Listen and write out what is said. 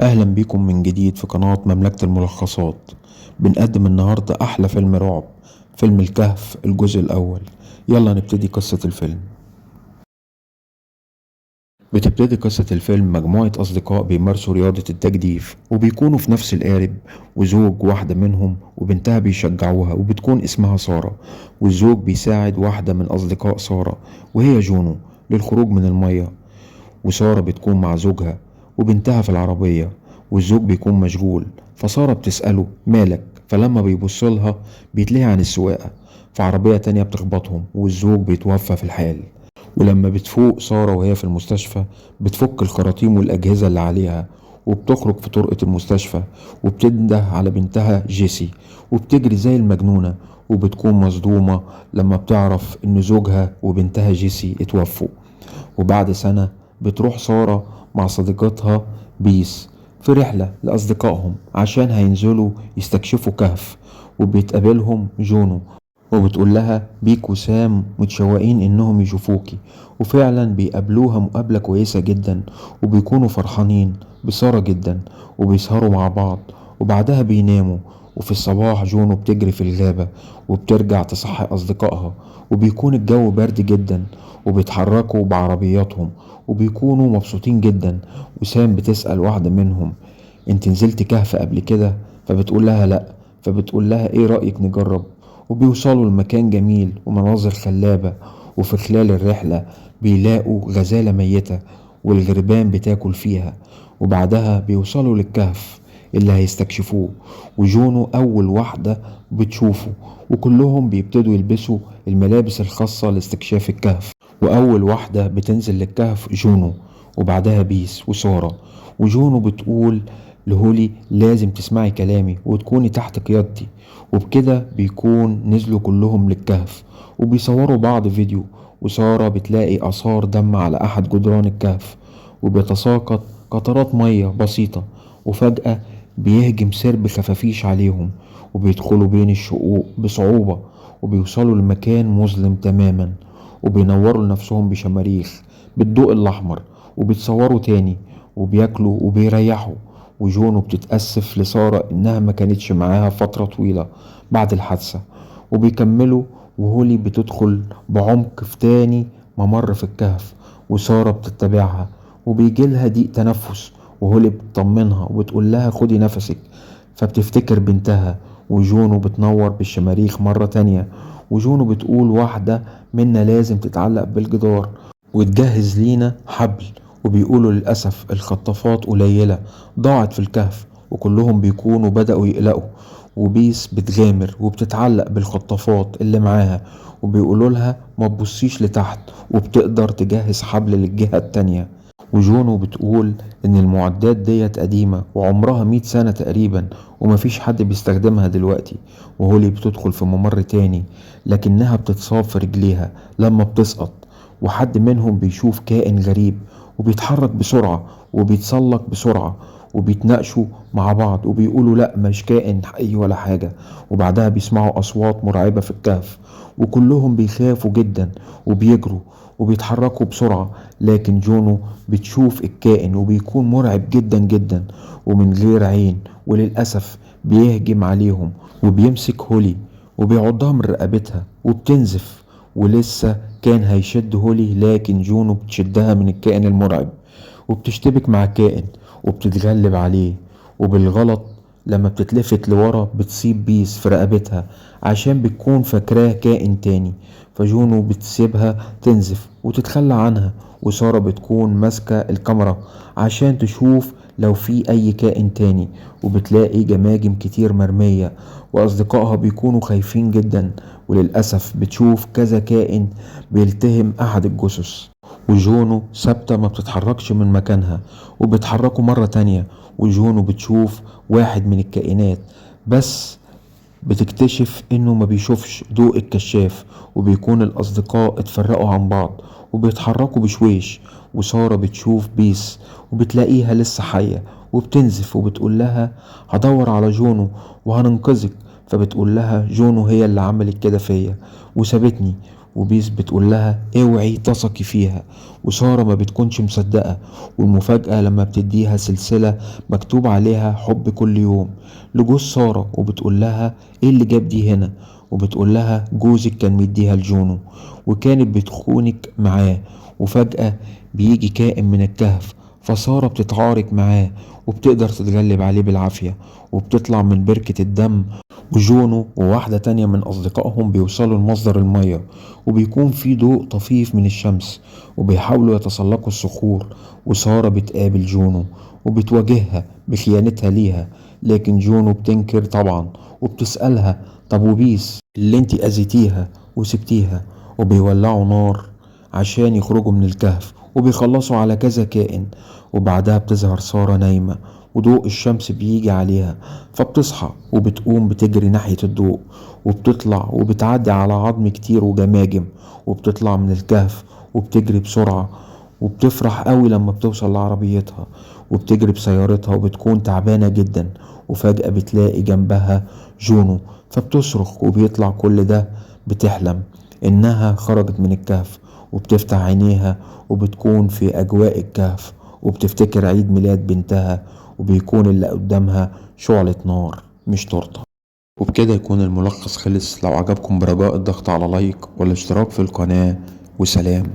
أهلا بيكم من جديد في قناة مملكة الملخصات. بنقدم النهاردة أحلى فيلم رعب، فيلم الكهف الجزء الأول. يلا نبتدي قصة الفيلم. بتبتدي قصة الفيلم مجموعة أصدقاء بيمارسوا رياضة التجديف وبيكونوا في نفس القارب، وزوج واحدة منهم وبنتها بيشجعوها وبتكون اسمها سارة، والزوج بيساعد واحدة من أصدقاء سارة وهي جونو للخروج من المية. وسارة بتكون مع زوجها وبنتها في العربية، والزوج بيكون مشغول، فسارة بتسأله مالك، فلما بيبصلها بيتلهي عن السواقة، فعربية تانية بتخبطهم والزوج بيتوفى في الحال. ولما بتفوق سارة وهي في المستشفى بتفك الخراطيم والأجهزة اللي عليها، وبتخرج في طرقة المستشفى وبتنده على بنتها جيسي، وبتجري زي المجنونة، وبتكون مصدومة لما بتعرف إن زوجها وبنتها جيسي اتوفوا. وبعد سنة بتروح سارة مع صديقتها بيس في رحلة لأصدقائهم عشان هينزلوا يستكشفوا كهف، وبيتقابلهم جونو وبتقول لها بيك وسام متشوقين انهم يشوفوكي، وفعلا بيقابلوها مقابلة كويسة جدا، وبيكونوا فرحانين بسارة جدا، وبيسهروا مع بعض، وبعدها بيناموا. وفي الصباح جونو بتجري في الغابة وبترجع تصحي أصدقائها، وبيكون الجو برد جدا، وبيتحركوا بعربياتهم وبيكونوا مبسوطين جدا. وسام بتسأل واحدة منهم انت نزلت كهف قبل كده؟ فبتقول لها لا، فبتقول لها ايه رأيك نجرب؟ وبيوصلوا لمكان جميل ومناظر خلابة، وفي خلال الرحلة بيلاقوا غزالة ميتة والغربان بتاكل فيها. وبعدها بيوصلوا للكهف اللي هيستكشفوه، وجونو أول واحدة بتشوفه، وكلهم بيبتدوا يلبسوا الملابس الخاصة لاستكشاف الكهف. وأول واحدة بتنزل للكهف جونو، وبعدها بيس وسارة. وجونو بتقول لهولي لازم تسمعي كلامي وتكوني تحت قيادتي. وبكده بيكون نزلوا كلهم للكهف وبيصوروا بعض فيديو، وسارة بتلاقي آثار دم على أحد جدران الكهف، وبيتساقط قطرات مية بسيطة، وفجأة بيهجم سرب خفافيش عليهم، وبيدخلوا بين الشقوق بصعوبة، وبيوصلوا لمكان مظلم تماما، وبينوروا لنفسهم بشماريخ بالضوء الأحمر، وبيتصوروا تاني وبياكلوا وبيريحوا. وجونو بتتأسف لسارة إنها ما كانتش معاها فترة طويلة بعد الحادثة، وبيكملوا. وهولي بتدخل بعمق في تاني ممر في الكهف، وسارة بتتبعها وبيجيلها ضيق تنفس، وهولي بتطمنها وبتقول لها خدي نفسك، فبتفتكر بنتها. وجونو بتنور بالشماريخ مرة تانية، وجونو بتقول واحدة منا لازم تتعلق بالجدار وتجهز لينا حبل، وبيقولوا للأسف الخطافات قليلة ضاعت في الكهف، وكلهم بيكونوا بدأوا يقلقوا. وبيس بتغامر وبتتعلق بالخطافات اللي معاها، وبيقولوا لها ما تبصيش لتحت، وبتقدر تجهز حبل للجهة التانية. وجونو بتقول ان المعدات ديت قديمة وعمرها 100 سنة تقريبا، ومفيش حد بيستخدمها دلوقتي. وهولي بتدخل في ممر تاني لكنها بتتصاب في رجليها لما بتسقط، وحد منهم بيشوف كائن غريب وبيتحرك بسرعة وبيتسلق بسرعة، وبيتناقشوا مع بعض وبيقولوا لا مش كائن حي ولا حاجة. وبعدها بيسمعوا أصوات مرعبة في الكهف، وكلهم بيخافوا جدا وبيجروا وبيتحركوا بسرعة، لكن جونو بتشوف الكائن وبيكون مرعب جدا جدا ومن غير عين، وللأسف بيهجم عليهم وبيمسك هولي وبيعضها من رقبتها وبتنزف. ولسه كان هيشد هولي لكن جونو بتشدها من الكائن المرعب، وبتشتبك مع الكائن وبتتغلب عليه، وبالغلط لما بتتلفت لورا بتصيب بيس في رقبتها عشان بتكون فاكراه كائن تاني. فجونو بتسيبها تنزف وتتخلى عنها، وسارة بتكون ماسكة الكاميرا عشان تشوف لو في أي كائن تاني، وبتلاقي جماجم كتير مرمية، وأصدقائها بيكونوا خايفين جدا، وللأسف بتشوف كذا كائن بيلتهم أحد الجثث. وجونو ثابتة ما بتتحركش من مكانها، وبتحركوا مرة تانية، وجونو بتشوف واحد من الكائنات بس بتكتشف انه ما بيشوفش ضوء الكشاف، وبيكون الاصدقاء اتفرقوا عن بعض وبيتحركوا بشويش. وسارة بتشوف بيس وبتلاقيها لسه حية وبتنزف، وبتقول لها هدور على جونو وهننقذك، فبتقول لها جونو هي اللي عملت كده فيا وسابتني، وبيس بتقول لها اوعي تثقي فيها، وسارة ما بتكونش مصدقة. والمفاجأة لما بتديها سلسلة مكتوب عليها حب كل يوم لجوز سارة، وبتقول لها ايه اللي جاب دي هنا، وبتقول لها جوزك كان مديها لجونو وكانت بتخونك معاه. وفجأة بيجي كائن من الكهف، فسارة بتتعارك معاه وبتقدر تتغلب عليه بالعافية وبتطلع من بركة الدم. وجونو وواحدة تانية من أصدقائهم بيوصلوا لمصدر المية، وبيكون في ضوء طفيف من الشمس، وبيحاولوا يتسلقوا الصخور. وسارة بتقابل جونو وبتواجهها بخيانتها ليها، لكن جونو بتنكر طبعا وبتسألها طب وبيس اللي انتي أذيتيها وسبتيها. وبيولعوا نار عشان يخرجوا من الكهف وبيخلصوا على كذا كائن. وبعدها بتظهر سارة نايمة وضوء الشمس بيجي عليها، فبتصحى وبتقوم بتجري ناحية الضوء، وبتطلع وبتعدي على عظم كتير وجماجم، وبتطلع من الكهف وبتجري بسرعة. وبتفرح قوي لما بتوصل لعربيتها وبتجري بسيارتها وبتكون تعبانة جدا. وفجأة بتلاقي جنبها جونو، فبتصرخ وبيطلع كل ده بتحلم إنها خرجت من الكهف. وبتفتح عينيها وبتكون في أجواء الكهف وبتفتكر عيد ميلاد بنتها، وبيكون اللي قدامها شعلة نار مش تورتة. وبكده يكون الملخص خلص. لو عجبكم برجاء الضغط على لايك والاشتراك في القناة، وسلام.